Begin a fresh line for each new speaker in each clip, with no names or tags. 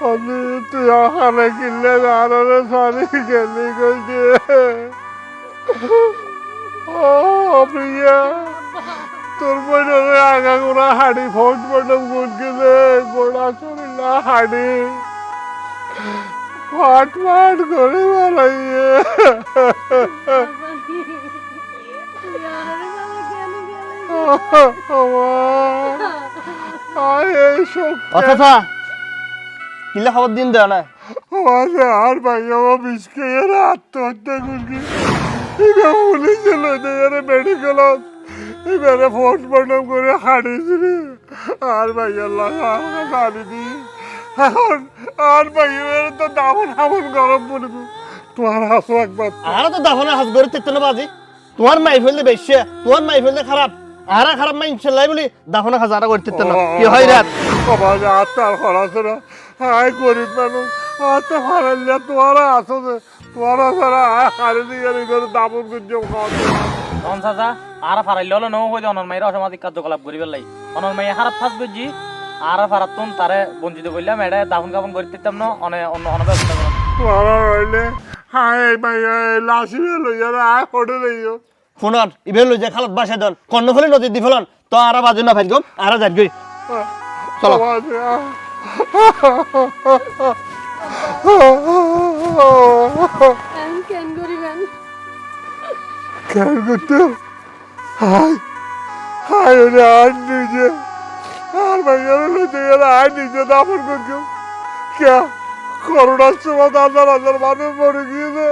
আমি তুই ওখানে কিনলে আরো সারি গেলি গেছি ও প্রিয়া তোর বইনে আগা গোড়া হাড়ি ফোট বটম গুনকিলে গোড়া চড়িলা হাড়ি ফাট ফাট করে বেড়াইয়ে
কিলে খবর দিন দেয় না
আর ভাই বিষ খেয়ে আত্মহত্যা করছি পুলিশে লইতে মেডিকেল এবারে ফোট বটম করে হারিয়েছি আর ভাই আল্লাহ হারি দি এখন আর ভাই তো দামন হামন গরম পড়ব তোমার হাসো একবার
আর তো দাফনে হাস গরে তেতে না বাজি তোমার মাই ফেললে বেশি তোমার মাই ফেললে খারাপ আর খারাপ মাই ইনশাআল্লাহ বলি দাফনে হাজারা গরে তেতে না কি হয় রাত
বাবা আর তার খরচ না হাই গরিব মানুষ আর তো হারাইলে তোমার আসো তোমার সারা হারে দিয়ে করে দামন করছে
তখন চাচা আর ফারাইলে হলো নো হয়ে অনর মাইরা অসামাজিক কার্যকলাপ করি পেলাই অনর মাইয়া খারাপ ফাঁস বুঝছি আর ফারাতুন তারে বঞ্চিত করলাম এটা দাফন কাপন করে দিতাম না অন্য ব্যবস্থা করলাম
তোমার রইলে হাই মাইয়া লাশি লইয়া আয় ফটো লইও
ফোনন ইবে লই যে খালত বাসা দন কন্ন ফলে নদী দি ফেলন তো আর বাজু না ফাইল গম আর যাই গই চলো
কেন করিবেন
কেন করতে হাই হাই ওরে আর নিজে আর ভাইয়ার লইতে গেলে আয় নিজে দাফন করছো কে করোনার সময় হাজার হাজার মানুষ মরে গিয়েছে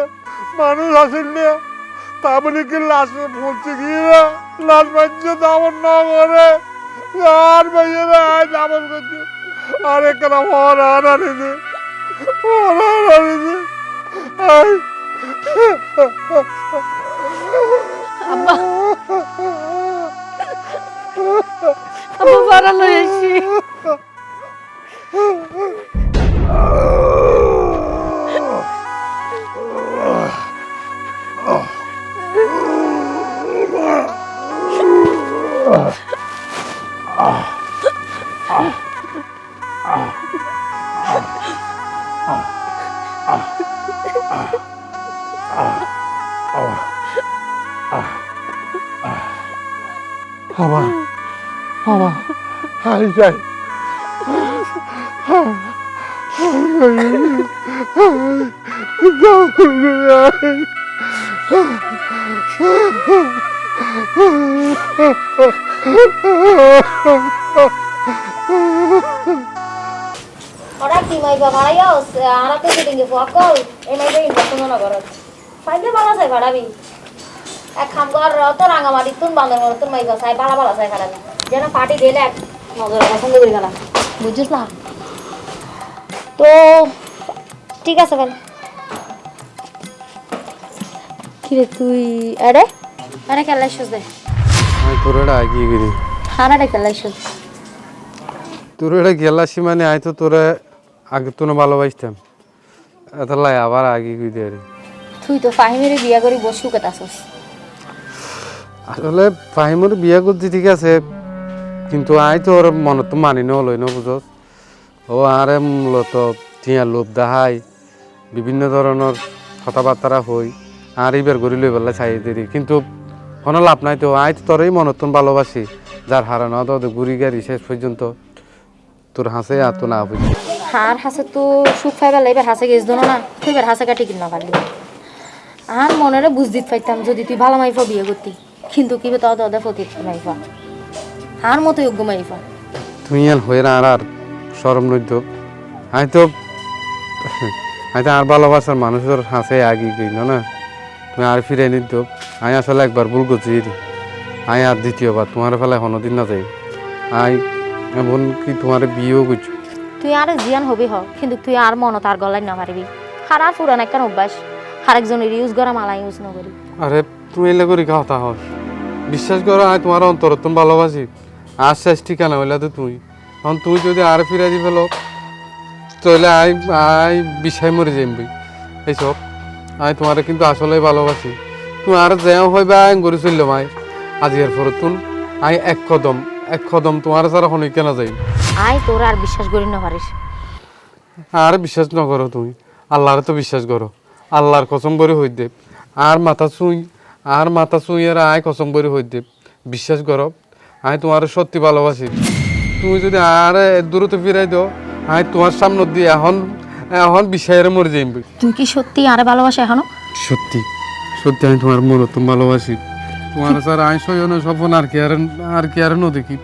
মানুষ আসেন না তা বলে কি লাশে পৌঁছে গিয়ে লাশ বাঞ্চে দামন না করে আর ভাইয়ারা আয় দামন করছো আর একটা হর আর আনিছে হর আর আনিছে আয়
আব্বা আব্বা বাড়া লই আসি
বাবা বাবা হাই যাই
Orang timai bakal ya, anak tu tinggi fakol, ini dia investasi mana korot. Faida bala saya kadabi. Kham kor tu ranga mari tun bandar kor tun mai saya bala saya kadabi. Jangan party delek, নজর পছন্দ করি না বুঝছিস না তো ঠিক আছে বল কি রে তুই আরে আরে খেলা শুস দে
আমি তোর এটা আগে গিয়ে
হানাটা খেলা শুস
তোর এটা গেলাসি মানে আই তো তোরে আগে তো না ভালোবাসতাম এতলাই আবার আগে গিয়ে দে
তুই তো ফাহিমের বিয়া করি বসু কথাছস
আসলে ফাহিমের বিয়া করতে ঠিক আছে কিন্তু আই তো ওর মনে তো মানি নলই না বুঝস ও আরে মূলত টিয়া লোভ দেখাই বিভিন্ন ধরনের কথাবার্তা হই আর এইবার ঘুরি লই বেলা চাই দেরি কিন্তু কোনো লাভ নাই তো আই তো তোরই মনতন ভালোবাসি যার হারানো তো ঘুরি গাড়ি শেষ পর্যন্ত তোর হাসে আর তো না বুঝি
হার হাসে তো সুখ পাইবার লাইবার হাসে গেছ দোনো না তুই এবার হাসে কাটি কিনা পারলি আর মনেরে বুঝ দিতে পাইতাম যদি তুই ভালো মাইফা বিয়ে করতি কিন্তু কি তো ওদের ফতি মাইফা আর মতো যোগ্য মাইফা
তুই আর হয়ে না আর সরম নইত আমি তো আর ভালোবাসার মানুষের হাসে আগে গই না তুমি আর ফিরে নিত আমি আসলে একবার ভুল করছি আমি আর দ্বিতীয়বার তোমার ফেলায় কোনোদিন না যাই আই এমন কি তোমার বিয়েও করছো
তুই আর জিয়ান হবি হ কিন্তু তুই আর মন তার গলায় না মারিবি আর আর পুরান একটা অভ্যাস আরেকজনের ইউজ করা মালা ইউজ না করি
আরে তুমি এলে করি কথা হয় বিশ্বাস করো আমি তোমার অন্তরতন ভালোবাসি আর শেষ ঠিকানা হইলে তো তুই এখন তুই যদি আর ফিরে দি ফেলো তাহলে আই বিষয় মরে যাইবি এইসব আমি তোমার কিন্তু আসলেই ভালোবাসি তুমি আর যাও হইবা আইন করে চললাম আই আজি এর পরে তুন আই এক কদম তোমার ছাড়া হনই কেনা যাই
আয় তোর আর বিশ্বাস করি না পারিস।
আর বিশ্বাস ন করো তুমি, আল্লাহরে তো বিশ্বাস করো। আল্লাহর কসম করে হই দেব, আর মাথা ছুঁই আর আয় কসম করে হই দেব, বিশ্বাস করো আমি তোমার সত্যি ভালোবাসি। তুমি যদি আর দূরত ফিরাই দাও, আমি তোমার সামনে দিয়ে এখন এখন বিষয়ের মরে যাইব।
তুই কি সত্যি আরে ভালোবাসা এখনো?
সত্যি সত্যি আমি তোমার মূলত ভালোবাসি। তোমার স্যার আমি সয়ন স্বপন আর কি আর ন দেখি।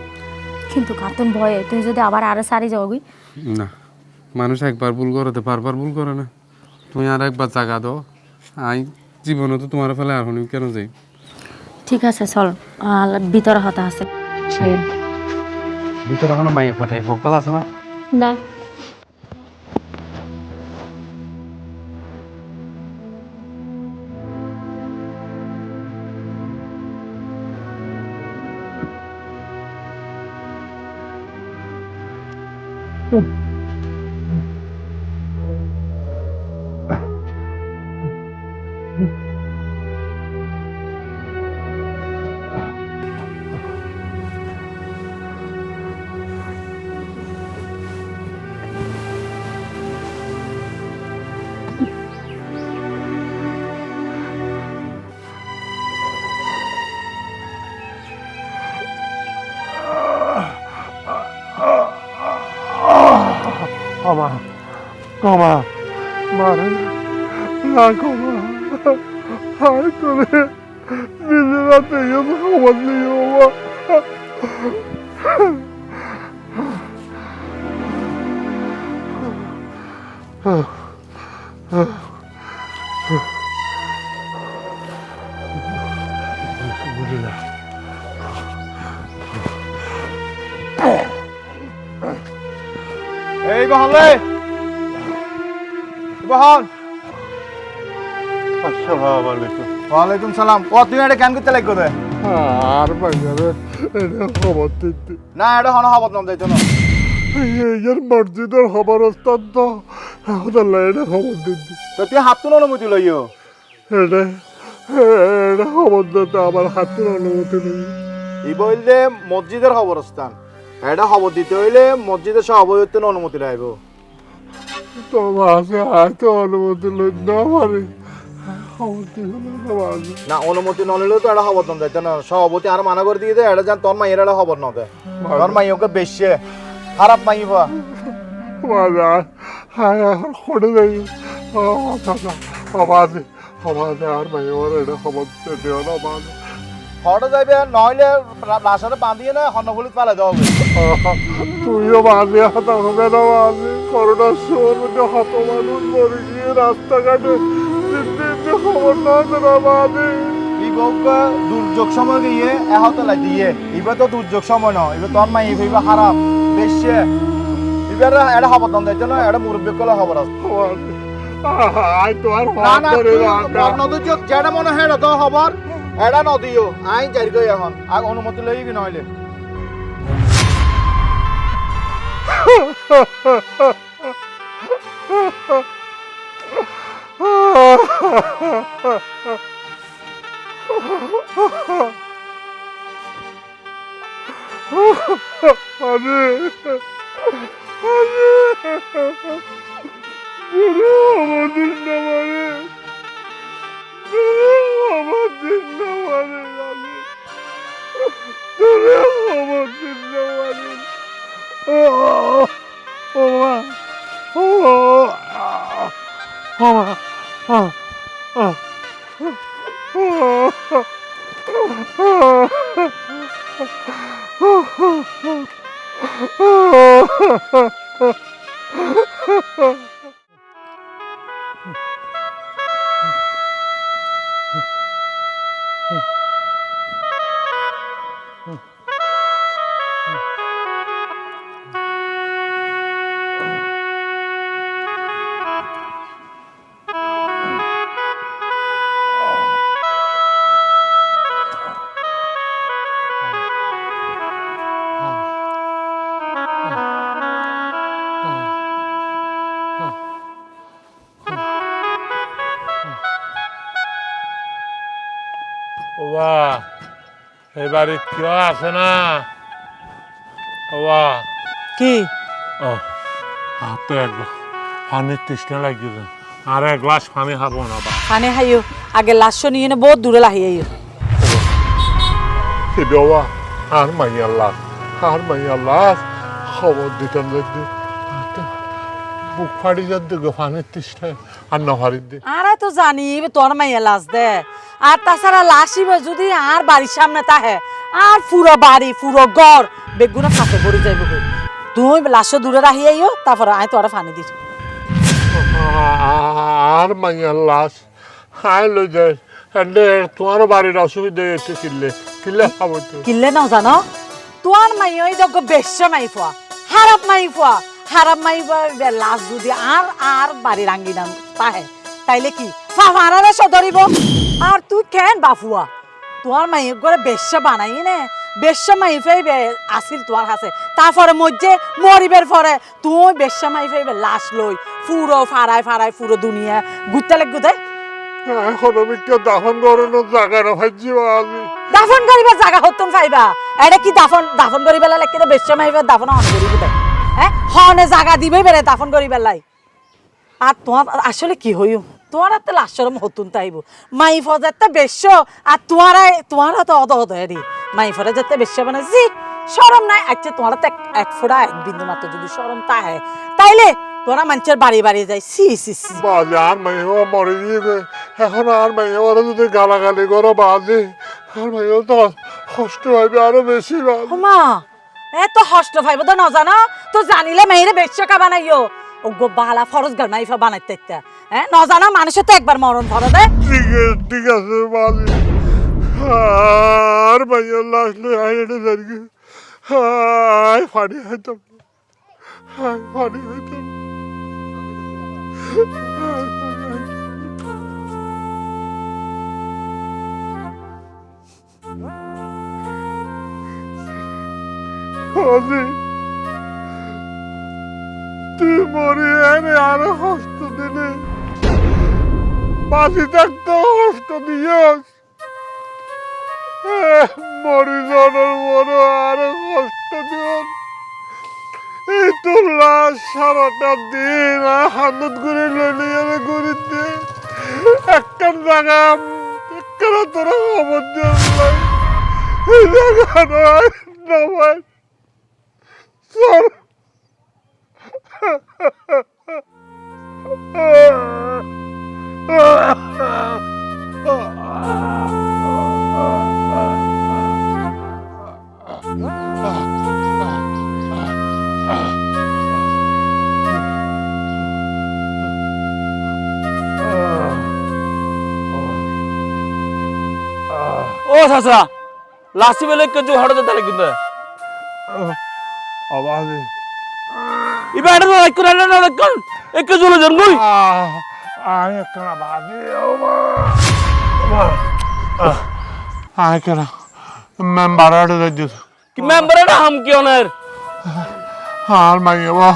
কিন্তু কাতুন ভয়ে তুই যদি আবার আরে সারি যাবি।
না, মানুষ একবার ভুল করে তো বারবার ভুল করে না। তুমি আর একবার জাগা দাও, আই জীবনে তো তোমার ফেলে আর কেন যাই।
ঠিক আছে চল, ভিতরে হতা আছে।
ভিতরে এখন মাইয়ে পাঠাই ভোকাল আছে না?
না
ক্ষমা ক্ষমা মারে না, ক্ষমা হায় করে নিজের হাতে খবর দিও বাবা। বুঝলাম।
এই বহন রে, বহন।
আসসালামু আলাইকুম।
ওয়ালাইকুম সালাম। ও তুই এটা কেন করতে লাগবে রে?
আর বাজারে এটা খবর দিতে
না এটা হন হবত নাম যাইতো না।
এর মসজিদের খবর অত্যন্ত এখন আল্লাহ এটা খবর দিতে
তো তুই হাতুন অনুমতি লইও।
এটা এটা খবর দিতে আমার হাতের অনুমতি নেই।
ই বললে মসজিদের খবরস্থান, এটা খবর দিতে হইলে মসজিদের সভাপতির অনুমতি লাগবে।
তো মাঝে হয়তো অনুমতি লই না পারি, খবর দিবে না মাঝে।
না অনুমতি নলেও তো এটা খবর নাম যাইতো না। সভাপতি আর মানা করে দিয়ে দেয় এটা যেন তোর মাইয়ের এটা খবর না দেয়। তোর মাই ওকে বেশি খারাপ মাই বা
মাঝে হ্যাঁ এখন খড়ে যাই মাঝে মাঝে আর ভাই ওর এটা খবর দিও না মাঝে।
হঠাৎ যাইবে নইলে রাসারে বাঁধিয়ে না হন্নফুলিত পালে দেওয়া হবে।
তুইও মাঝে হাতা হবে না মাঝে। করোনার শোর মধ্যে হত মানুষ মরে গিয়ে রাস্তাঘাটে খবর না দেওয়া মাঝে।
এই বউকে দুর্যোগ সময় গিয়ে এহত লাই দিয়ে এবার তো দুর্যোগ সময় নয়, এবার তোর মাই এবার খারাপ বেশি এবার এটা খবর দাম যাইতো না। এটা মুরব্বী কলে খবর আছে।
আয় তো আর
না না নদী যেটা মনে হয় এটা তো খবর এটা নদীও আইন জারি করি এখন আর অনুমতি লই কি নইলে
এবারে কেউ আসে না বাবা?
কি
ও হাতে এক পানির তৃষ্ণা লাগিয়েছে আর এক গ্লাস পানি খাবো না বা
পানি খাইও আগে লাশ নিয়ে নে বহুত দূরে লাহি আইও
দেওয়া আর মাইয়া লাশ আর মাইয়া লাশ খবর দিতাম যদি বুক ফাড়ি যাতে পানির তৃষ্ণায় আর না ফাড়ির দে
আর তো জানি তোর মাইয়া লাশ দে আর তাছাড়া লাশিবে যদি আর বাড়ির সামনে তাহে আর পুরো বাড়ি পুরো ঘর বেগুনে ফাঁকে পড়ে যাইব তুই লাশ দূরে রাহি আইও তারপরে আয় তোরা পানি দিস
আর মাইয়া লাশ হাই লই যায় এন্ডে তোমার বাড়ির অসুবিধা হয়েছে কিনলে কিনলে খাবো তো
কিনলে নাও জানো তোর মাইয়া ওই দেখো বেশ মাই ফুয়া হারাপ মাই ফুয়া লাশ যদি আর আর বাড়ির আঙ্গিনা তাহে তাইলে কি ফাফারারে সদরিব আর তুই কেন বাফুয়া তোর মাই করে বেশ্যা বানাই নে বেশ্যা মাই ফেইবে আসিল তোর কাছে তারপরে মধ্যে মরিবের পরে তুই বেশ্যা মাই ফেইবে লাশ লই পুরো ফাড়ায় পুরো দুনিয়া ঘুরতে লাগবে দেয়
এখন আমি কেউ দাফন করানোর জায়গা না ভাবছি আমি
দাফন করিবার জায়গা হতন পাইবা এটা কি দাফন করিবার লাগে বেশ্যা মাইবে দাফন অন করিব দেয় হ্যাঁ হনে জায়গা দিবে বেরে দাফন করিবার লাই আর তোমার আসলে কি হইও তোমার তো লাশরম হতুন তাইব মাই ফজাতে বেশ্য আর তোমার তো অত হেরি মাই ফরে যেতে বেশ্য বানাইছি শরম নাই আচ্ছা তোমার তো এক ফোড়া এক বিন্দু মাত্র যদি শরম তাহে তাইলে তোরা মানুষের বাড়ি বাড়ি যায় সি
বাজে আর মাইও মরে গিয়ে এখন আর মাইও যদি গালাগালি করো বাজে আর মাইও তো কষ্ট হবে আরো বেশি বাজে
মা এত হষ্ট ভাইব তো ন জানো তো জানিলে মেয়েরে বেশ্যকা বানাইও ও গো বালা ফরজ গার মাইফা বানাইতে হ্যাঁ ন জানা মানুষের তো একবার মরণ ফর দে
ঠিক আছে বাজে আর মাইও লাশ লই আইনে যারগে হাই ফাড়ি হইতাম হাই ফাড়ি হইতাম তুই মরি এনে আরো কষ্ট দিলে বাঁচি থাকতো কষ্ট দিয়স মরি জনের বড় আরো কষ্ট দিয়স এই তো লাশ সারাটা দিন হানত করে লইলে এনে ঘুরিতে একটা জায়গা একটা তোরা খবর দিয়ে এই জায়গা নয় নয় সর
ও চাচা লাসি বেলে কিছু হঠাৎ তাহলে কিন্তু
আওয়াজে
এবার এটা লাইক করে না লাইক কর একটু জলে জঙ্গল
আয় একটা বাজে আয় কেন মেম্বার আড়ে যাইছিস
কি মেম্বারের হাম কি অনার
আর মাইয়া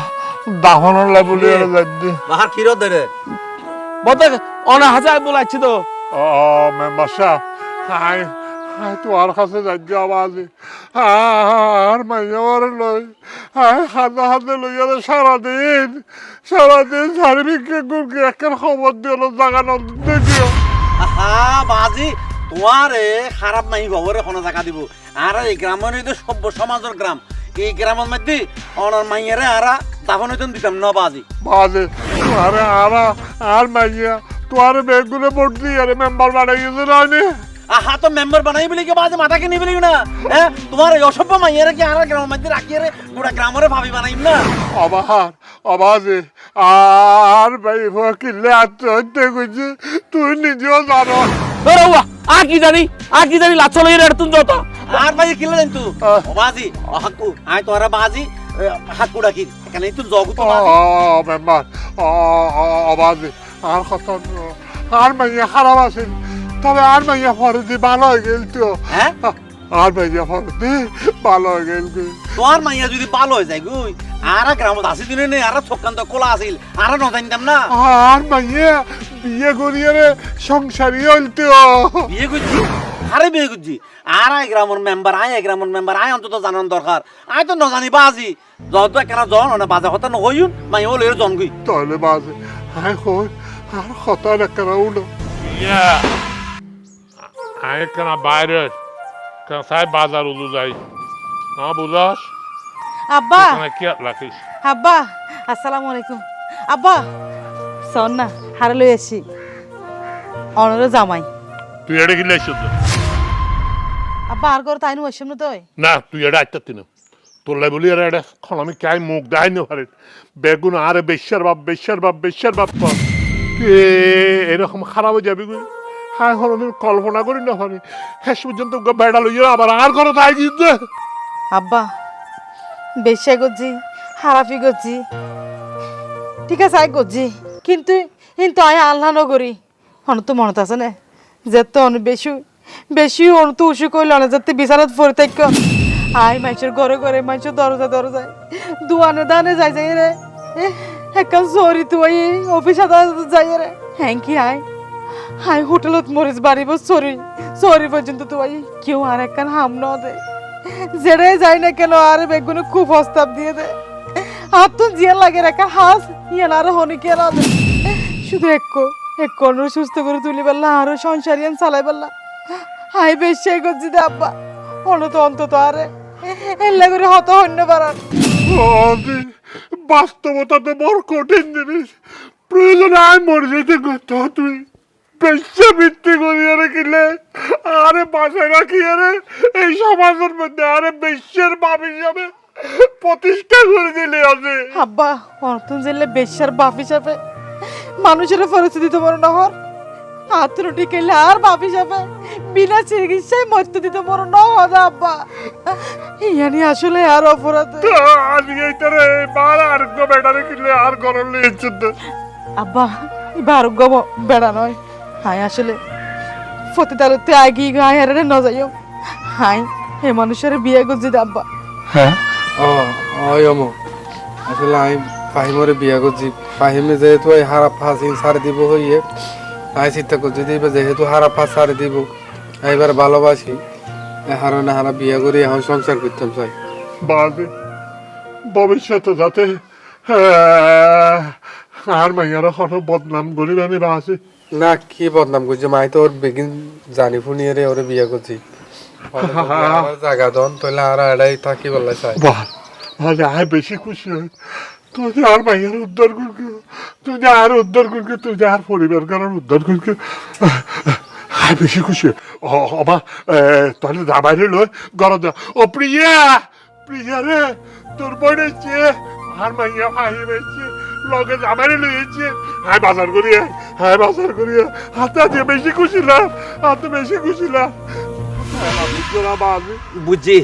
দাফনের লাইবুলি আড়ে যাইছি
বাহার খিরো দেরে
বতে অনা হাজার বলাইছি তো
ও মেম্বার সাহেব আয় আয় তোমার কাছে যাইছি আওয়াজে আর মাইয়া লই আয় হাতে লইয়া সারাদিন সার্বিককে গুরকে একটা খবর দিল জায়গা নদী দেখিও
আহা বাজি তোমারে খারাপ নাই বাবরে কোনো জায়গা দিব আর এই গ্রামের এই সভ্য সমাজের গ্রাম এই গ্রামের মধ্যে অনার মাইয়ারে আরা দাফন হইতেন দিতাম না বাজি
বাজে আরে আর মাইয়া তোমার বেগুনে ভোট দিয়ে আরে মেম্বার বানাই গেছে না
আহা তো মেম্বার বানাই বলি কি বাজি মাথা কিনে বলি না হ্যাঁ তোমার এই অসভ্য মাইয়ারে কি আর গ্রামের মধ্যে রাখিয়ে রে গোটা গ্রামের ভাবি বানাইম না
অবাজে আর ভাই কিনলে আত্মহত্যা করছে তুই নিজেও জানো
আর কি জানি লাচ্ছ লইয়ে রে তুই যত
আর ভাই কিলে দেন তুই বাজি হাকু আয় তোরা বাজি হাকু ডাকি এখানে তুই জগু তো বাজি
মেম্বার অবাজে আর কথা আর মাইয়া খারাপ আছে তবে আর মাইয়া ফরদি ভালো হয়ে গেল তো
হ্যাঁ
আর মাইয়া ফরদি ভালো হয়ে গেল
তোর মাইয়া যদি ভালো হয়ে যায় গুই আর গ্রামত আসি দিনে নেই আর ছক্কান্ত কোলা আসিল আর ন জানতাম না
আর মাইয়া বিয়ে করিয়ে সংসারী হইল তো
বিয়ে করছি হারে বিয়ে করছি আর আই গ্রামের মেম্বার আই অন্তত জানান দরকার আই তো নজানি বাজি যত কেনা জন না বাজে কথা নহইন মাই হল এর জন গই
তাহলে বাজে হাই হই আর কথা রাখা উনো
ইয়া আয় কেন বাইরে কেন সাই বাজার উলু যাই না বুঝাস
আব্বা
কেন কি রাখিস
আব্বা আসসালামু আলাইকুম আব্বা শোন না হারে লই আসি অনরে জামাই
তুই এটা কি লাইছ
আব্বা আর ঘর তাইনু আসম না তুই
না তুই এটা আইতাতি না তোর লাই বলি এটা এখন আমি কাই মুখ দেখাই না পারে বেগুন আরে বেশ্যার বাপ তো কে এরকম খারাপ হয়ে যাবি গুই হ্যাঁ এখন আমি কল্পনা করি না পারি শেষ পর্যন্ত বেড়া লইয়া আবার আর ঘরে তাই গিয়ে
আব্বা বেশি করছি হারাফি করছি ঠিক আছে আই করছি কিন্তু কিন্তু আয় আল্লাহ নগরি অন তো মনত আছে না যে তো অনেক বেশি অন তো উসু কইল না যাতে বিছানাত পড়ে থাক আয় মাইছের ঘরে মাইছের দরজায় দুয়ানে দানে যাই রে একা সরি তুই অফিস যাই রে হ্যাঁ কি আয় হোটেলত মরিস বাড়িব সরি পর্যন্ত তুই কেউ আর একখান হাম ন দে যেড়ে যাই না কেন আর বেগুনে খুব প্রস্তাব দিয়ে দে আর তো জিয়া লাগে রেখা হাস ইয়ান আর হনি কেন দে শুধু এক অনুর সুস্থ করে তুলি পারলা আরো সংসারিয়ান চালাই পারলা হাই বেশি করছি দে আব্বা অনু তো অন্তত আরে এল্লা করে হত হন্য পারান
বাস্তবতা তো বড় কঠিন জিনিস প্রয়োজনে আয় মরে যেতে করতে তুই বেশ্যা বৃত্তি করিয়া রাখিলে আরে বাসায় রাখি আরে এই সমাজের মধ্যে আরে বেশ্যের বাপ হিসাবে প্রতিষ্ঠা করে দিলে আছে
আব্বা অন্তন জেলে বেশ্যার বাপ হিসাবে মানুষের পরিস্থিতি তো বড় নহর হাতরুটি খেলে আর বাপ হিসাবে বিনা চিকিৎসায় মৃত্যু দিতে বড় নহর আব্বা ইয়ানি আসলে আর অপরাধ
আজকে এইটারে বার আর বেটারে কিনলে আর গরম লেগেছে
আব্বা এবার আরোগ্য বেড়া নয় হাই আসলে ফতিতালতে আগি গায়ে হারে ন যাইও হাই হে মানুষের বিয়ে করছি আব্বা
হ্যাঁ অমো আসলে আমি ফাহিমরে বিয়া করছি ফাহিমে যেহেতু এই হারা ফাঁসি সারে দিব হইয়ে আমি চিন্তা করছি দিবে যেহেতু হারা ফাঁস সারে দিব এইবার ভালোবাসি হারা না হারা বিয়া করে এখন সংসার করতাম চাই
বাদে ভবিষ্যতে যাতে আর মাইয়ারা কোনো বদনাম করিবে আমি বাসি
না কি বদনাম করছি মাই তো ওর বেগিন জানি ফুনিয়ে রে ওরে বিয়া করছি জায়গা দন তাহলে আর এটাই থাকি বললে চাই
ভালো আয় বেশি খুশি হই তুই আর মাইয়ার উদ্ধার করবি তুই আর উদ্ধার করবি তুই আর পরিবার কারণ উদ্ধার করবি আয় বেশি খুশি অবা তাহলে দাবাইরে লই গরম ও প্রিয়া রে তোর বড়েছে আর মাইয়া ভাই বেছে লগে জামাইরে লইছে হাই বাজার করি হাতে বেশি খুশি না
বুঝছি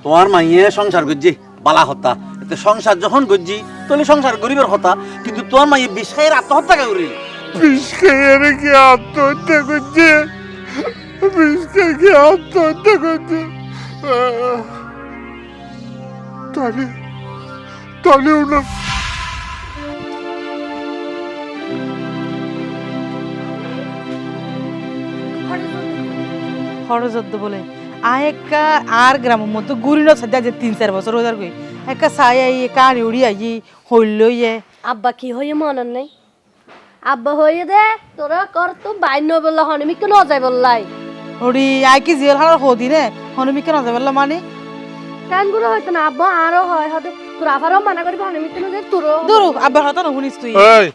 তোমার মাইয়ে সংসার করছি বালা হত্যা এতে সংসার যখন করছি তাহলে সংসার গরিবের হত্যা কিন্তু তোমার মাইয়ে বিষ খাইয়ের আত্মহত্যা করি
বিষ খেয়ে কি আত্মহত্যা করছে তাহলে ওনা
খরচদ্দ বলে আয় একা আর গ্রামের মধ্যে গুড়িনো সাজা যে 3-4 বছর হয়ে গই একা সাই আই কারি উড়ি আই হইল ইয়ে
আব্বা কি হয়ে মনন নাই আব্বা হয়ে দে তোরা কর তো বাইন বললা হনমি কেন যাই বললাই
ওড়ি আই কি জেল হার হদি রে হনমি কেন যাই বললা মানে
কান গুলো হয়তো না আব্বা আরো হয় হতে তোর আবারও মানা করবি হনমি কেন যে তোর
দূর আব্বা হতা না শুনিস তুই
এই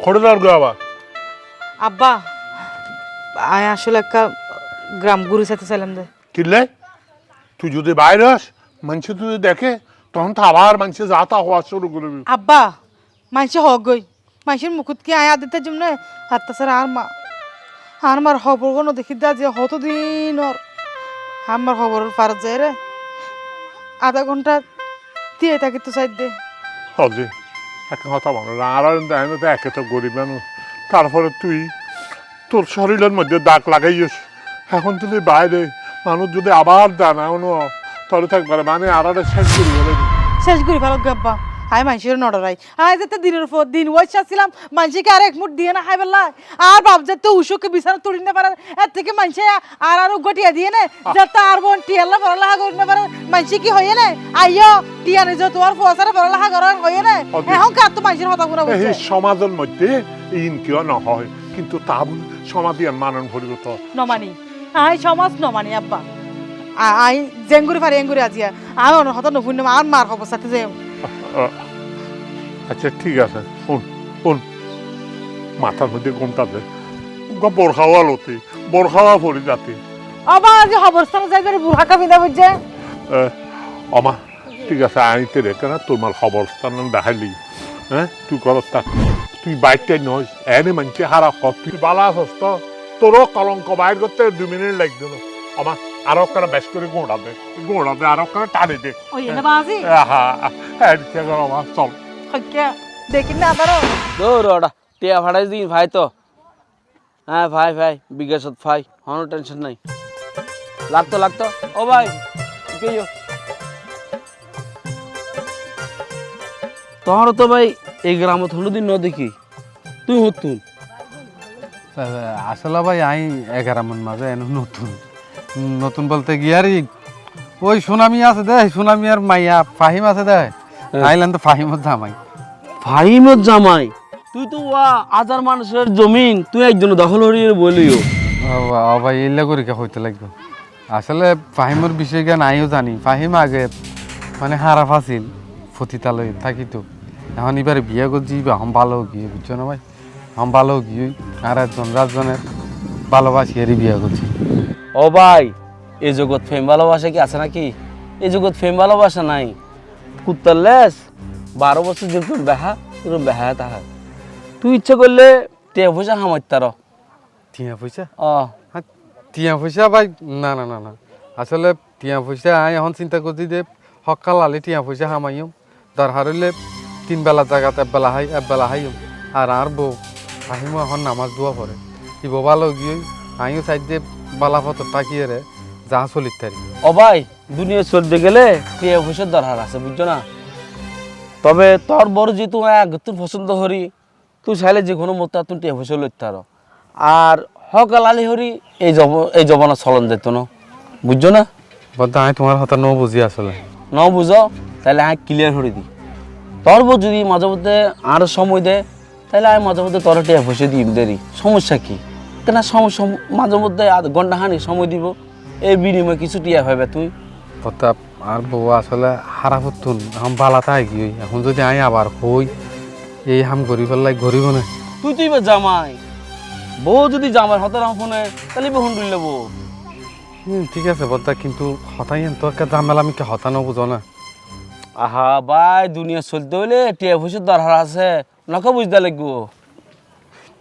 খড়দার গো আবার
আব্বা আয় আসলে একটা গ্রাম গুরু সাথে চাইলাম দে
কিনলে তুই যদি বাইরে আস মানুষ তুই দেখে তখন তো আবার মানুষ যাতা হওয়া শুরু করবি
আব্বা মানুষে হক গই মানুষের মুখত কি আয়া দিতে জন্য হাত তাছাড়া আর মার খবর কোনো দেখি দা যে হত দিন আমার খবরের পারত যায় রে আধা ঘন্টা দিয়ে থাকি তো সাইড দে
হজি একটা কথা বলো আর দেখেন তো একে তো গরিব মানুষ তারপরে তুই তোর শরীরের মধ্যে দাগ লাগাইস এখন তুই বাইরে মানুষ যদি আবার দানা তাহলে থাকবে মানে আর শেষ করি বলে
শেষ করি ভালো আব্বা হাই মানুষের নডরাই হাই যেতে দিনের পর দিন ওয়াইসা ছিলাম মানুষকে আর এক মুঠ দিয়ে না খাই বেলা আর বাপ যে তো উসুকে বিছানা তুলি না পারে এর থেকে মানুষে আর গটিয়া দিয়ে না যাতে আর বোন টিয়ালা পড়ালেখা করি না পারে মানুষ কি হয়ে না আইও টিয়া নিজে তোমার পয়সারে পড়ালেখা করার হয়ে না এখন কার তো মানুষের কথা বলা
এই সমাজের মধ্যে ইন কিয় নহয় কিন্তু তা বলে সমাজে মানন ভরিব তো
নমানি আই সমাজ নমানি আব্বা আই জেঙ্গুরি পারি এঙ্গুরি আজিয়া আর অন্য হতা নহুন আর মার খবর সাথে যে
আচ্ছা ঠিক আছে শোন মাথার মধ্যে ঘুমটা দে বরখাওয়া লতে বরখাওয়া পড়ে যাতে
আবার যে খবরস্থানে যাই করে বুড়াকা বিদা বুঝছে
অমা ঠিক আছে আইতে রে কেন তোর মাল খবরস্থান দেখাইলি হ্যাঁ তুই করত থাক তুই বাইকটাই নয় এনে মানছে হারা কর তুই বালা আছস তো তোরও কলঙ্ক বাইর করতে 2 মিনিট লাগবে না অমা আরো করে বেশ করে গোড়া দে আরো করে টানে দে
ওই না বাজি
হ্যাঁ কে করো মা চল
হইকে দেখি না আবারও
দৌড়া টিয়া ভাড়াই দিন ভাই তো হ্যাঁ ভাই বিকাশত ভাই কোনো টেনশন নাই লাগতো ও ভাই কেউ তোমার তো ভাই এই গ্রামত হলুদিন ন দেখি তুই হতুন
আসলে ভাই আই 11 মন মাঝে নতুন বলতে গিয়ারি ওই সুনামি আছে দে সুনামি আর মাইয়া ফাহিম আছে দে আইলেন তো ফাহিমত জামাই
ফাহিমত জামাই তুই তো হাজার মানুষের জমিন তুই একজন দখল হরিয়ে বলিও
ও ভাই এলা করে কে হইতে লাগবে আসলে ফাহিমের বিষয় জ্ঞান আইও জানি ফাহিম আগে মানে হারাফ আছিল ফতিতালয় থাকি তো এখন এবারে বিয়ে করছি এখন ভালো গিয়ে বুঝছো না ভাই এখন ভালো গিয়ে আর একজন রাজজনের ভালোবাসি এরই বিয়ে করছি
ও ভাই এই জগৎ ফেম ভালোবাসা কি আছে নাকি এই জগৎ ফেম ভালোবাসা নাই কুত্তার লেস 12 বছর যেরকম বেহা এরকম বেহা তাহা তুই ইচ্ছে করলে টিয়া পয়সা হামাইতার
টিয়া পয়সা
ও
টিয়া পয়সা ভাই না না না না আসলে টিয়া পয়সা আই এখন চিন্তা করছি যে সকাল আলে টিয়া পয়সা হামাইম দরকার হইলে 3 বেলা জায়গাতে এক বেলা হাইম আর বউ আহিম এখন নামাজ দোয়া পড়ে কি ভালো গিয়ে আমিও সাইড দিয়ে বালা ফটো তাকিয়ে রে যা চলিত থাকি
ও ভাই দুনিয়া চলতে গেলে টিয়া পয়সার দরকার আছে বুঝছো না তবে তোর বড় যেহেতু তুই পছন্দ হরি তুই চাইলে যে কোনো মতো তুই টিয়া পয়সা লইতে পারো আর হকাল আলি হরি এই জমানা চলন যেত না বুঝছো না
বলতে আমি তোমার কথা ন বুঝি আসলে
ন বুঝো তাহলে আমি ক্লিয়ার করে দিই তোর বউ যদি মাঝে মধ্যে আর সময় দেয় তাহলে আমি মাঝে মধ্যে তোর টিয়া পয়সা দিই দেরি সমস্যা কি কেন সমস্যা মাঝে মধ্যে আধ ঘন্টা হানি সময় দিব এই বিনিময়ে কিছু টিয়া ভাবে তুই
প্রতাপ আর বউ আসলে হারা ফুতুন এখন বালা তাই গিয়ে এখন যদি আমি আবার হই এই হাম গরিব গরিব না
তুই বা জামাই বউ যদি জামাই হতার ফোনে তাহলে বহুন দিল বউ
ঠিক আছে বদ্দা কিন্তু হতাই তো একটা জামেলা আমি হতানো বুঝো না
আহা ভাই দুনিয়া চলতে হইলে টিয়া পয়সার দরকার আছে নকা বুঝতে লাগবো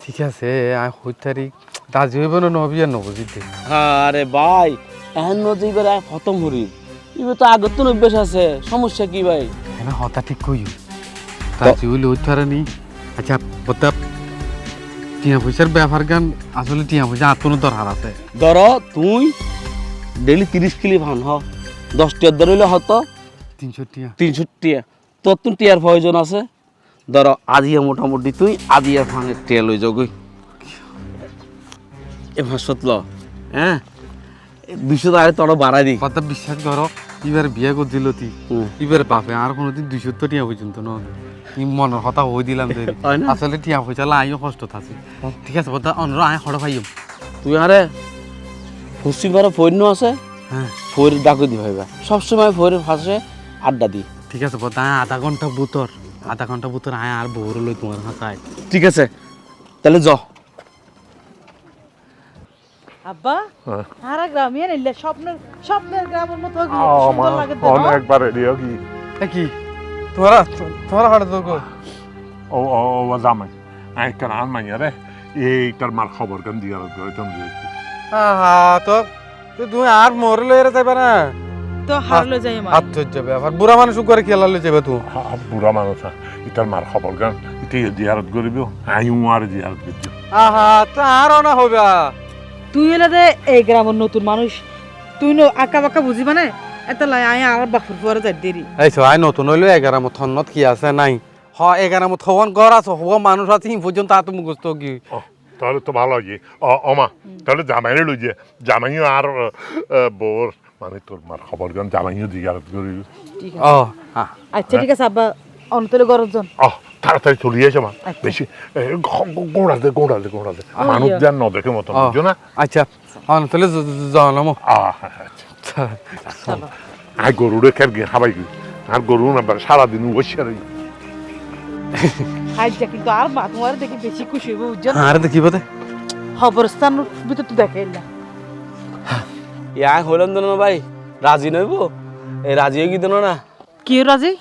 ঠিক আছে আমি হইতারি রাজি হইব না নবি আর নবজিতে
আরে ভাই এখন নদী করে খতম হরি এবার তো আগত তো অভ্যাস আছে সমস্যা কি ভাই
হ্যাঁ হতা ঠিক কইও রাজি হইলে হইতারে নি আচ্ছা বদ্দা টিয়া পয়সার ব্যাপার গান আসলে টিয়া পয়সা আত্মনো দরকার আছে
ধর তুই ডেলি 30 কিলো ভান হ 10 টিয়ার ধর হইলে হতো 300 টিয়া তোর তুই টিয়ার প্রয়োজন আছে ধর আজিয়া মোটামুটি তুই আজিয়া ভাঙের টিয়া লই যাও গই এ ভাষত ল হ্যাঁ 200 টাকা তোর বাড়াই দি
কথা বিশ্বাস করো এবার বিয়ে করে দিল তুই এবার বাপে আর কোনোদিন 200 টিয়া পর্যন্ত ন মনের কথা হই দিলাম আসলে টিয়া পয়সা আইও কষ্ট থাকি ঠিক আছে কথা অন্য আয় হড় ভাইম
তুই আরে পশ্চিম পাড়া ফৈন্য আছে
হ্যাঁ
ফৈর ডাকু দি ভাইবা সবসময় ফৈরের ফাঁসে আড্ডা দি
ঠিক আছে কথা আধা ঘন্টা বুতর আয় আর বউর লই তোমার হাসায়
ঠিক আছে তাহলে য
আব্বা আর গ্রামে নিলে স্বপ্নের গ্রামের মতো সুন্দর লাগে তো
একবার রেডিও
কি তোমার হাড় তো
ও জামাই আই কেন আন মাইয়া রে এইটার মার খবর কেন দিয়া
তো তুমি আর মোর লই যাবে না
তো হারলে যাই মা
আশ্চর্য ব্যাপার বুড়া মানুষ করে খেলা লই যাবে তুই
বুড়া মানুষ এটার মার খবর গান এটা জিয়ারত করিব আইও আর জিয়ারত করব
তো আর না হবে
তুই এলে দে এই গ্রামের নতুন মানুষ তুই আঁকা বাঁকা বুঝিবা না এটা লাই আই আর বাপুর পরে যাই দেরি
এই তো আই নতুন হইলো 11 মত থন্নত কি আছে নাই হ 11 মত হওয়ান ঘর আছে হওয়া মানুষ আছে ইন পর্যন্ত আত মুখস্থ কি
তাহলে তো ভালো হয়ে অমা তাহলে জামাইরে লই যে জামাইও আর বোর মানে তোর মার খবর গান জামাইও জিজ্ঞাসা করি
ও
আচ্ছা ঠিক আছে আব্বা অন্তরে গরজন
তাড়াতাড়ি চলে এসে মা বেশি গোড়াতে মানুষ যান ন দেখে মতন বুঝছো না
আচ্ছা তাহলে জানামো
আর গরুরে খের গিয়ে খাবাই গি আর গরু না সারাদিন বসে আর
আচ্ছা কিন্তু আর মা তোমার দেখি বেশি খুশি হইব বুঝছো
আর দেখিব তে
খবরস্থান ভিতর তো দেখাই না
ইয়া হইলাম না ভাই রাজি নইব এই রাজি হয়ে গিয়ে না
কি রাজি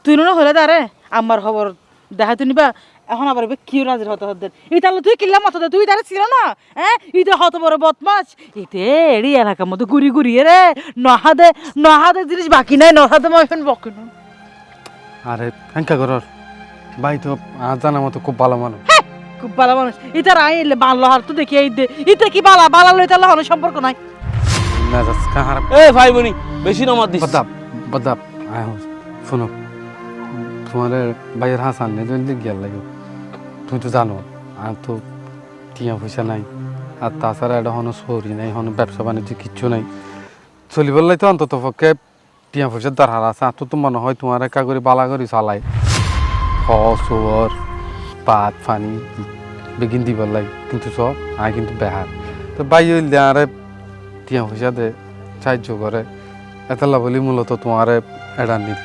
তুই না হলে তারে আমার খবর দেখা তুই নিবা এখন আবার কি রাজির হতে হতে ইতালে তুই কিল্লা মতো তুই তারে ছিল না হ্যাঁ ইতে হত বড় বদমাস ইতে এড়ি এলাকার মতো ঘুরি ঘুরি রে নহাদে জিনিস বাকি নাই নহাদে ময়ন বকি না
আরে এনকা করর ভাই তো জানা মতো খুব ভালো মানুষ
খুব ভালো মানুষ ইতার আই বাংলা হার তো দেখি এই দে ইতে কি বালা লই তাহলে কোনো সম্পর্ক নাই
না যাস কাহার
এ ভাই বনি বেশি নমাত দিস
বদাব আয় শুনো তোমার ভাইয়ের হাসান নেই যদি গিয়ার লাগে তুমি তো জানো আর তো টিয়া পয়সা নাই আর তাছাড়া এটা হনো সরি নাই হনো ব্যবসা বাণিজ্য কিচ্ছু নাই চলিবার লাই তো অন্তত পক্ষে টিয়া পয়সার দরকার আছে আর তো মনে হয় তোমার একা করে বালা করে চালাই খর পাত পানি বেগিন দিবার লাগে কিন্তু সব আয় কিন্তু বেহার তো বাই হইলে আরে টিয়া পয়সা দে সাহায্য করে এতলা বলি মূলত তোমার এটা নিল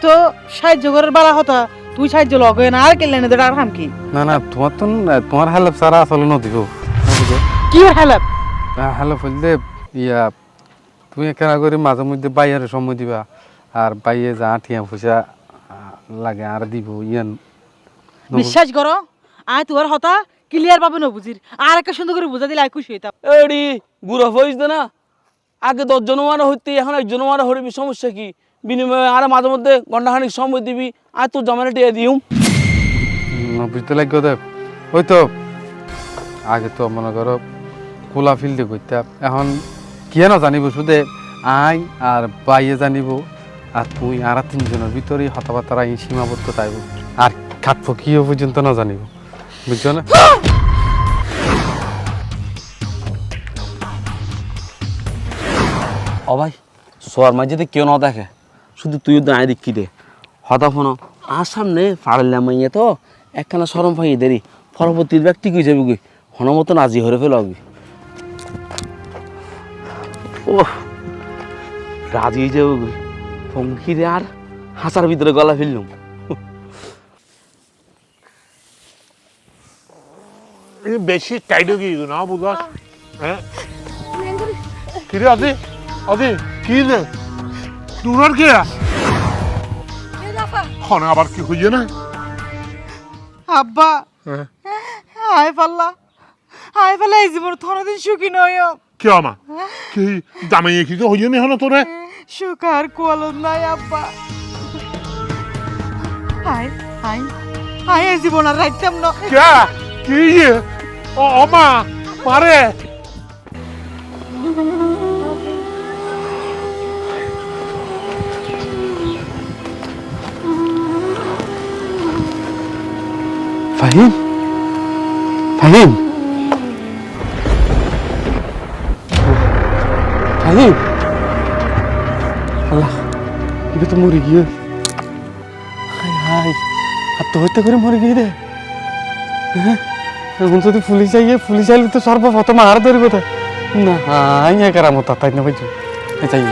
তো সাহায্য করার বালা হতা তুই সাহায্য লগ না আর কেলে না আর হাম কি
না না তোমার তো তোমার হেল্প সারা আসলে নদীব
কি হেল্প
হেল্প হইলে ইয়া তুমি কেনা করে মাঝে মধ্যে বাইয়ের সময় দিবা আর বাইয়ে যা টিয়া পয়সা লাগে আর দিব ইয়ান
বিশ্বাস করো আয় তোর হতা ক্লিয়ার পাবে না বুঝির আর একটা সুন্দর করে বুঝা দিলে আই খুশি হইতাম
এডি গুড়া হইস না আগে 10 জন মারা হইতে এখন একজন মারা হরিবি সমস্যা কি বিনিময়ে আর মাঝে মধ্যে ঘন্টাখানিক সময় দিবি আর তোর জমানে টিয়া দিউম
বুঝতে লাগবে দেখ ওই তো আগে তো মনে করো খোলা ফিল্ডে করতাম এখন কি না জানিব শুধু আই আর বাইয়ে জানিব আর তুই আর 3 জনের ভিতরে হতাবার্তা সীমাবদ্ধ তাইব আর খাটবো কি পর্যন্ত না জানিব বুঝছো না
ও ভাই সোয়ার মাঝে কেউ না দেখে শুধু তুই দাঁড়িয়ে দেখি দে হতা ফোন আর সামনে ফাড়লাম মাইয়ে তো একখানা সরম পাইয়ে দেরি পরবর্তীর ব্যক্তি কই যাবি গই হন মতো নাজি হরে ফেলাবি ও রাজি যাবো গই ফঙ্কিরে আর হাসার ভিতরে গলা ফেললুম
বেশি টাইট হয়ে গিয়ে না বুঝাস হ্যাঁ কিরে আদি কি রে তোর কি খনে আবার কি হইছে না
আব্বা হাই পাল্লা এই জীবন থনদিন সুখী নয়
কি আমা কি জামাইয়ে কি হইছে না হলো তোরে
সুখ আর কোয়ালত নাই আব্বা হাই এই জীবন আর রাইতাম না
কি ও আমা মারে
ফাহিম আল্লাহ এটা তো মরে গিয়ে হাই আত্মহত্যা করে মরে গিয়ে রে এখন যদি পুলিশ আইলে তো সর্বপ্রথম আর ধরব না হাই একার মতো তাই না ভাই যাই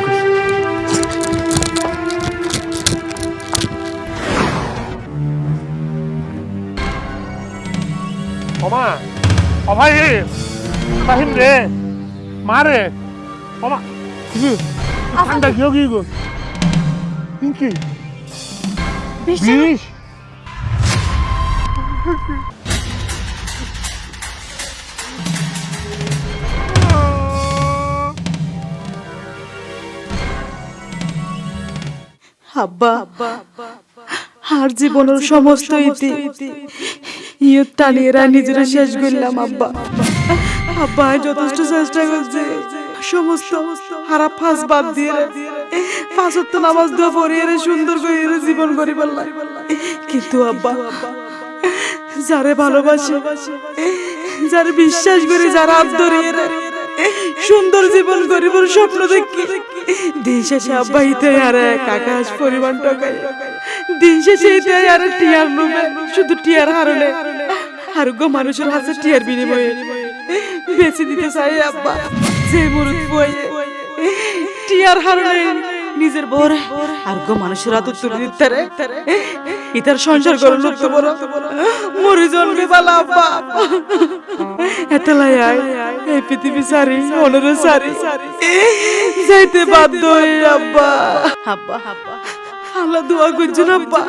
ওমা ও ভাই ফাহিম রে মারে ওমা কি ঠান্ডা কি হয়ে গো কি বিষ
আব্বা আর জীবনের সমস্ত ইতি ইয়ত টানিয়ে নিজেরা শেষ করলাম আব্বা যথেষ্ট চেষ্টা করছে সমস্ত হারা ফাঁস বাদ দিয়ে পাঁচ ওয়াক্ত নামাজ দোয়া পড়িয়ে সুন্দর করে জীবন গড়ি বললাম। কিন্তু আব্বা যারে ভালোবাসি, যারে বিশ্বাস করি, যারা হাত ধরিয়ে সুন্দর জীবন গরিবের স্বপ্ন দেখি, দিন শেষে আব্বা ইতে আর এক আকাশ পরিমাণ টাকায়, দিন শেষে ইতে আর টিয়ার লোভে, শুধু টিয়ার হারলে আরোগ্য মানুষের হাতে টিয়ার বিনিময়ে বেঁচে দিতে চাই আব্বা। যে মুরুদ বয়ে টিয়ার হারলে নিজের বর আরোগ্য মানুষের হাতে তুলে দিতে রে, ইতার সংসার করে লোক তো বড় মরে জন্মে পালা আব্বা। এতলাই আয় এই পৃথিবী সারি মনের সারি যাইতে বাধ্য হয়ে আব্বা। আব্বা আল্লাহ দোয়া করছেন আব্বা,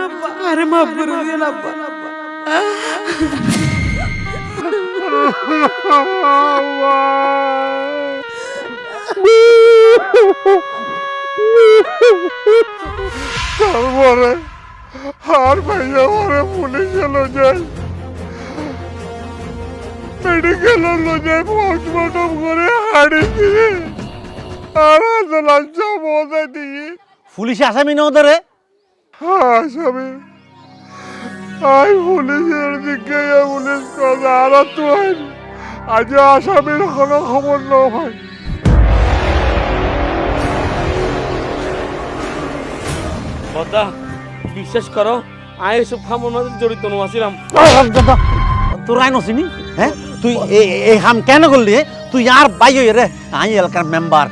আরে মাফ করে দিন আব্বা।
তারপরে আর ভাইয়া পরে পুলিশে লো যায়, মেডিকেল লো যায়, পোস্টমর্টম করে হাড়ি দিয়ে আর লাঞ্চ বসাই দিয়ে
পুলিশে আসামি নাও ধরে
আসামি আই পুলিশের দিকে পুলিশ কথা আর তো আজ আসামির কোনো খবর না হয়।
বদ্দা বিশ্বাস করো আয় এসব খামর মাঝে জড়িত আসিলাম।
তোর আইন চিনি হ্যাঁ তুই এই হাম কেন করলি? তুই আর বাই রে আই এলাকার মেম্বার,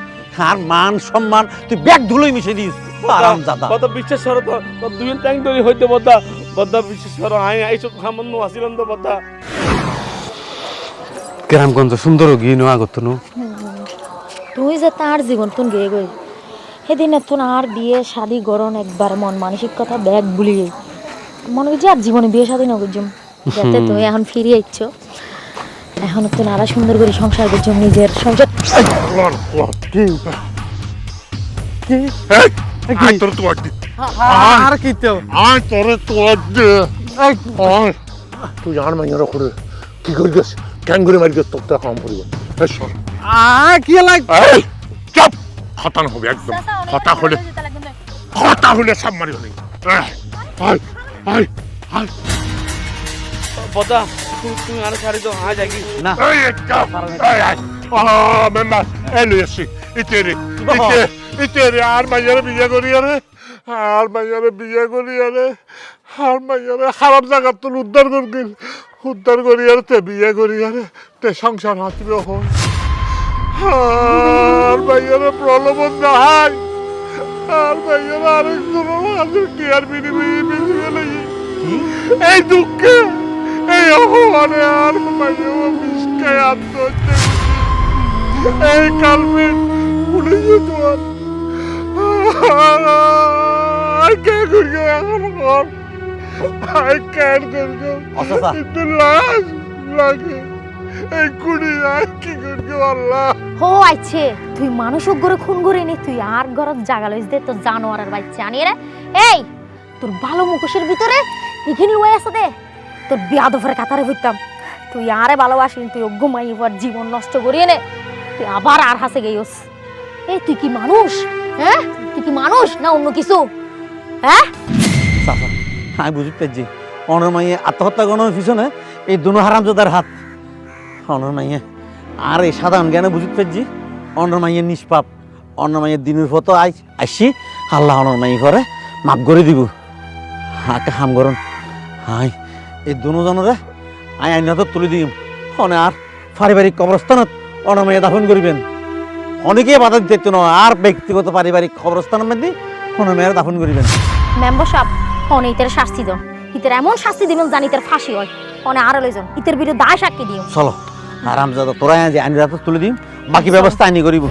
আর মান সম্মান তুই ব্যাগ ধুলোই মিশে দিস। আরাম দাদা
বদ্দা বিশ্বাস করো তো দুই ট্যাঙ্ক তৈরি হইতে বদ্দা, বদ্দা বিশ্বাস করো আয় এইসব খামর আসিলাম তো বদ্দা।
গ্রামগঞ্জ সুন্দর গিয়ে নো আগত নো
তুই যে তার জীবন তুন গিয়ে গই সেদিনে তুন আর বিয়ে শাদি গরণ একবার মন মানসিকতা ব্যাগ বুলিয়ে মনে করছি আর জীবনে বিয়ে শাদি না করছুম, যাতে তুই এখন ফিরিয়ে ইচ্ছ এখন তুই আরো সুন্দর করে সংসার করছুম, নিজের সংসার।
আর কি তো
তুই আর মাইয়ার করে কি করে গেছ, কেন করে মারি গেছ, তোর কাম করিব
কি লাগ
চপ খতান হবে একদম। কথা হলে সব মারি হলে
বদ্দা তুমি আর ছাড়ি তো আয় যাই
না
মেম্বার এলো এসছি ইতে আর মাইয়ারে বিয়ে করি আরে, আর মাইয়ারে বিয়ে করি আরে, আর মাইয়ারে খারাপ জায়গা তোর উদ্ধার করি আরে, তে বিয়ে করি আরে, তে সংসার হাতিবে হন। আর মাইয়ারে প্রলোভন দেখাই, আর মাইয়ারে আরেকজনের হাতে টিয়ার বিনিময়ে বেশি গেলে এই দুঃখে এই অপমানে আর মাইয়া মিশকায় আত্মহত্যা এই কালমে পুলিশে তোমার I can't go এখন ঘর I can't go কিন্তু লাশ লাগে এই কুড়ি আর কি করবো আল্লাহ।
হো আইছে তুই মানুষ করে খুন করে নি, তুই আর ঘরত জাগা লইস দে তোর জানোয়ারের বাচ্চা আনি রে। এই তোর ভালো মুখোশের ভিতরে এখানে লয়ে আছে দে তোর বিয়াদফের কাতারে হইতাম, তুই আরে ভালোবাসিস, তুই ঘুমাই পর জীবন নষ্ট করিয়ে নে, তুই আবার আর হাসে গেছস। এই তুই কি মানুষ? হ্যাঁ তুই কি মানুষ না অন্য কিছু? হ্যাঁ
আমি বুঝতে পারছি অনর মাইয়ে আত্মহত্যা করানোর পিছনে এই দুনো হারামজাদার হাত। অনর মাইয়ে আর এই সাধারণ জ্ঞানে বুঝতে পারছি অনর মাইয়ের নিষ্পাপ, অনর মাইয়ের দিনের ফটো আসি আল্লাহ অনর মাই করে মাপ করে দিব। একটা হাম করুন হাই এই দুজনরে আইনা তো তুলে দিম, অনে আর পারিবারিক কবরস্থানত অনর মাইয়ে দাফন করিবেন। অনেকেই বাধা দিতে না আর ব্যক্তিগত পারিবারিক কবরস্থানের মধ্যে অনর মাইয়ের দাফন করিবেন।
মেম্বার সাহেব অনে ইতের শাস্তি দেন, ইতের এমন শাস্তি দিবেন জানি ইতের ফাঁসি হয়, অনে আরো লইজন ইতের বিরুদ্ধে দায় সাক্ষী দিও।
চলো আরামজাদা তোরা যে আইনি তুলে দিম, বাকি ব্যবস্থা আইনি করিব।